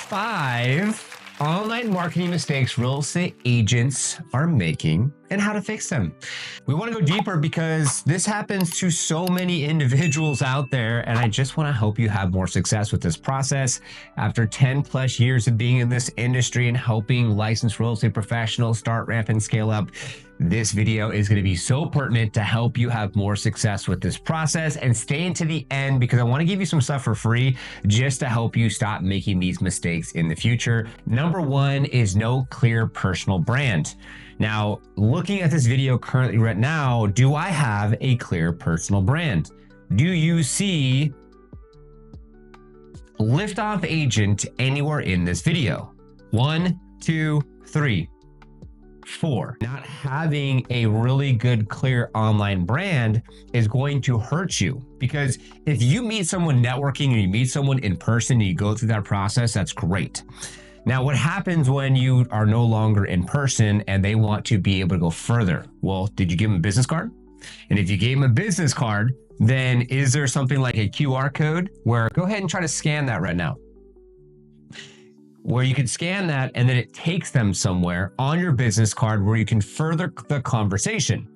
5 online marketing mistakes real estate agents are making and how to fix them. We want to go deeper because this happens to so many individuals out there, and I just want to help you have more success with this process. After 10 plus years of being in this industry and helping licensed real estate professionals start, ramp, and scale up, this video is going to be so pertinent to help you have more success with this process. And stay into the end because I want to give you some stuff for free just to help you stop making these mistakes in the future. Number 1 is no clear personal brand. Now, looking at this video currently right now, do I have a clear personal brand? Do you see Liftoff Agent anywhere in this video? 1, 2, 3. 4. Not having a really good, clear online brand is going to hurt you, because if you meet someone networking and you meet someone in person and you go through that process, that's great. Now, what happens when you are no longer in person and they want to be able to go further? Well, did you give them a business card? And if you gave them a business card, then is there something like a QR code where go ahead and try to scan that right now? Where you can scan that and then it takes them somewhere on your business card where you can further the conversation.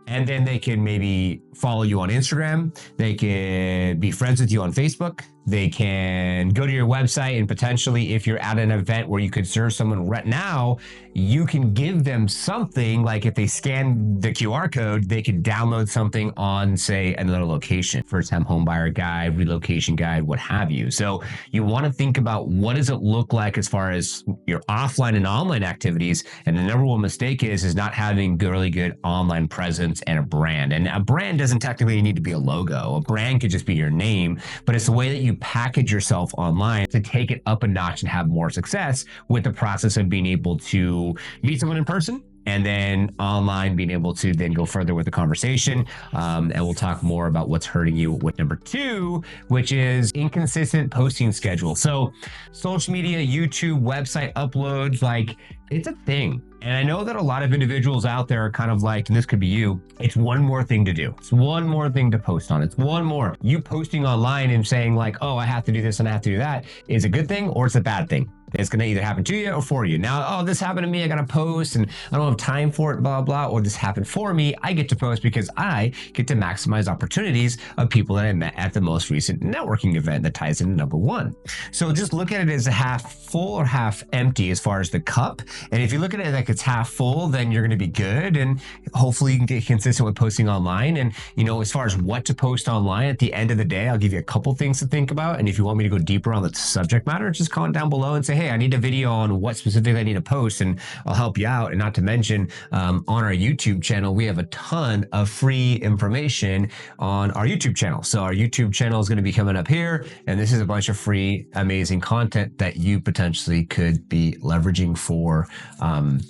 And then they can maybe follow you on Instagram. They can be friends with you on Facebook. They can go to your website, and potentially if you're at an event where you could serve someone right now, you can give them something like if they scan the QR code, they can download something on, say, another location, first-time home buyer guide, relocation guide, what have you. So you want to think about what does it look like as far as your offline and online activities. And the number 1 mistake is not having really good online presence and a brand. And a brand doesn't technically need to be a logo. A brand could just be your name, but it's the way that you package yourself online to take it up a notch and have more success with the process of being able to meet someone in person and then online being able to then go further with the conversation. And we'll talk more about what's hurting you with number 2, which is inconsistent posting schedule. So social media, YouTube, website uploads, like it's a thing. And I know that a lot of individuals out there are kind of like, and this could be you, it's one more thing to do. It's one more thing to post on. It's one more. You posting online and saying like, oh, I have to do this and I have to do that is a good thing or it's a bad thing. It's going to either happen to you or for you. Now, oh, this happened to me. I got to post and I don't have time for it, blah, blah, or this happened for me. I get to post because I get to maximize opportunities of people that I met at the most recent networking event that ties into number 1. So just look at it as a half full or half empty as far as the cup. And if you look at it like it's half full, then you're going to be good. And hopefully you can get consistent with posting online. And, you know, as far as what to post online at the end of the day, I'll give you a couple things to think about. And if you want me to go deeper on the subject matter, just comment down below and say, hey, I need a video on what specifically I need to post and I'll help you out. And not to mention on our YouTube channel, we have a ton of free information on our YouTube channel. So our YouTube channel is going to be coming up here. And this is a bunch of free, amazing content that you potentially could be leveraging for,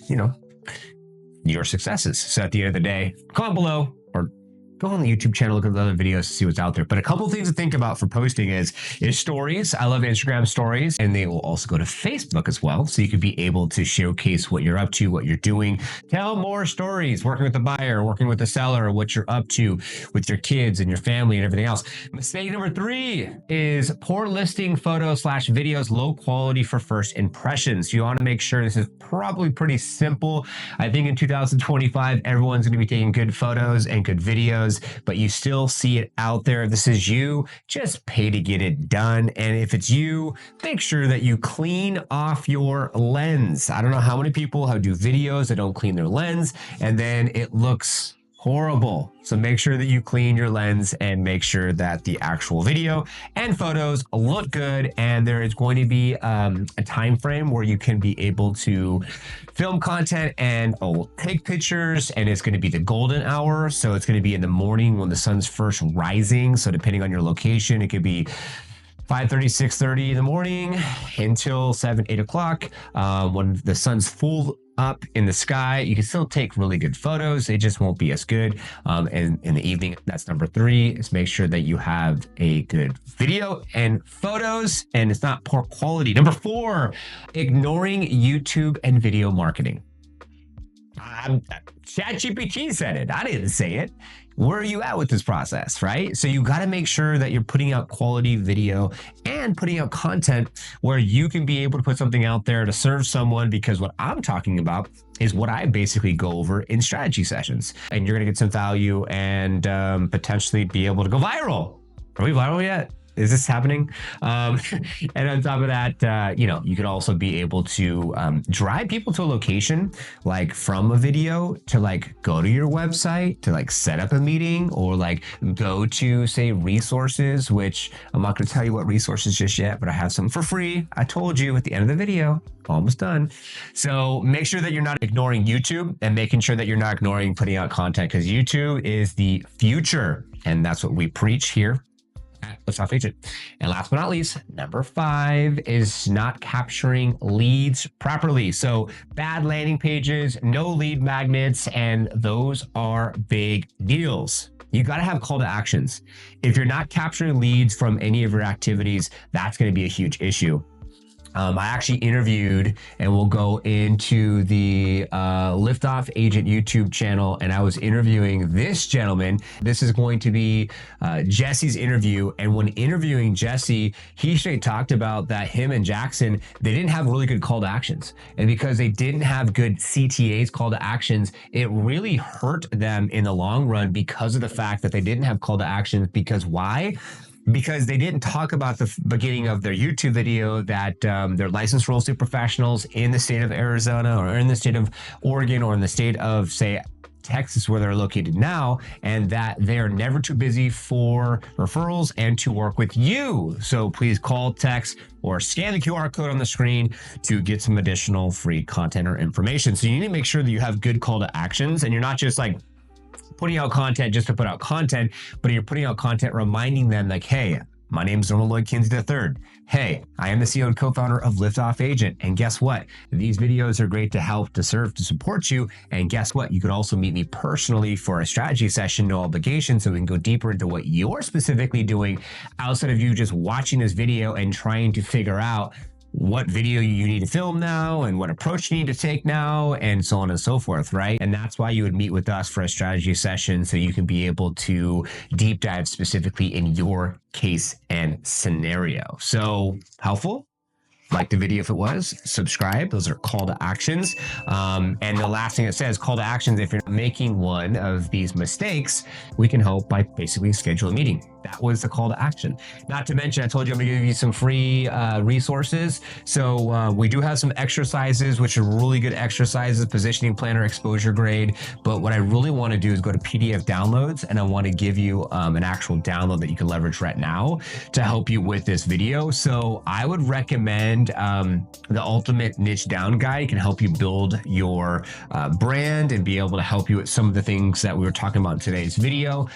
you know, your successes. So at the end of the day, comment below or go on the YouTube channel, look at the other videos to see what's out there. But a couple things to think about for posting is stories. I love Instagram stories, and they will also go to Facebook as well. So you can be able to showcase what you're up to, what you're doing, tell more stories, working with the buyer, working with the seller, what you're up to with your kids and your family and everything else. Mistake number 3 is poor listing photos / videos, low quality for first impressions. You want to make sure this is probably pretty simple. I think in 2025, everyone's going to be taking good photos and good videos, but you still see it out there. If this is you, just pay to get it done. And if it's you, make sure that you clean off your lens. I don't know how many people do videos that don't clean their lens, and then it looks horrible. So make sure that you clean your lens and make sure that the actual video and photos look good. And there is going to be a time frame where you can be able to film content and take pictures, and it's going to be the golden hour. So it's going to be in the morning when the sun's first rising. So depending on your location, it could be 5:30, 6:30 in the morning until 7, 8 o'clock. When the sun's full up in the sky, you can still take really good photos. It just won't be as good. And in the evening, that's number 3, is make sure that you have a good video and photos, and it's not poor quality. Number 4, ignoring YouTube and video marketing. ChatGPT said it. I didn't say it. where are you at with this process, right? So you got to make sure that you're putting out quality video and putting out content where you can be able to put something out there to serve someone, because what I'm talking about is what I basically go over in strategy sessions. And you're going to get some value and potentially be able to go viral. Are we viral yet? Is this happening? And on top of that, you could also be able to drive people to a location, like from a video, to like go to your website, to like set up a meeting, or like go to, say, resources, which I'm not going to tell you what resources just yet, but I have some for free. I told you at the end of the video, almost done. So make sure that you're not ignoring YouTube, and making sure that you're not ignoring putting out content, because YouTube is the future. And that's what we preach here. Let's not face it. And last but not least, number 5 is not capturing leads properly. So bad landing pages, no lead magnets, and those are big deals. You got to have call to actions. If you're not capturing leads from any of your activities, that's going to be a huge issue. I actually interviewed, and we'll go into the Liftoff Agent YouTube channel, and I was interviewing this gentleman. This is going to be Jesse's interview. And when interviewing Jesse, he straight talked about that him and Jackson, they didn't have really good call to actions. And because they didn't have good CTAs, call to actions, it really hurt them in the long run, because of the fact that they didn't have call to actions. Because why? Because they didn't talk about the beginning of their YouTube video that they're licensed real estate professionals in the state of Arizona, or in the state of Oregon, or in the state of, say, Texas, where they're located now, and that they're never too busy for referrals and to work with you. So please call, text, or scan the QR code on the screen to get some additional free content or information. So you need to make sure that you have good call to actions, and you're not just like putting out content just to put out content, but you're putting out content reminding them like, hey, my name is Norman Lloyd Kinsey III. Hey, I am the CEO and co-founder of Liftoff Agent. And guess what? These videos are great to help, to serve, to support you. And guess what? You could also meet me personally for a strategy session, no obligation, so we can go deeper into what you're specifically doing outside of you just watching this video and trying to figure out what video you need to film now, and what approach you need to take now, and so on and so forth, right? And that's why you would meet with us for a strategy session, so you can be able to deep dive specifically in your case and scenario. So helpful? Like the video if it was, subscribe. Those are call to actions. And the last thing it says, call to actions, if you're making one of these mistakes, we can help by basically schedule a meeting. That was the call to action. Not to mention, I told you I'm gonna give you some free resources. So we do have some exercises, which are really good exercises, positioning planner, exposure grade. But what I really wanna do is go to PDF downloads, and I wanna give you an actual download that you can leverage right now to help you with this video. So I would recommend the Ultimate Niche Down Guide. Can help you build your brand and be able to help you with some of the things that we were talking about in today's video.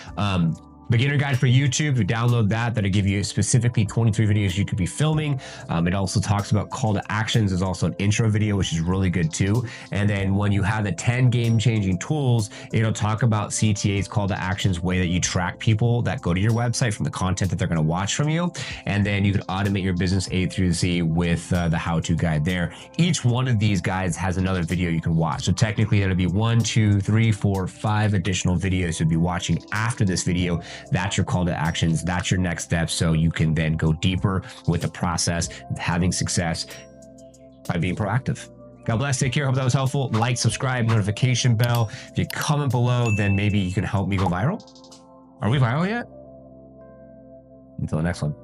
Beginner guide for YouTube, you download that. That'll give you specifically 23 videos you could be filming. It also talks about call to actions. There's also an intro video, which is really good too. And then when you have the 10 game-changing tools, it'll talk about CTAs, call to actions, way that you track people that go to your website from the content that they're going to watch from you. And then you can automate your business A through Z with the how-to guide there. Each one of these guides has another video you can watch. So technically it'll be 1, 2, 3, 4, 5 additional videos you'll be watching after this video. That's your call to actions. That's your next step. So you can then go deeper with the process of having success by being proactive. God bless. Take care. Hope that was helpful. Like, subscribe, notification bell. If you comment below, then maybe you can help me go viral. Are we viral yet? Until the next one.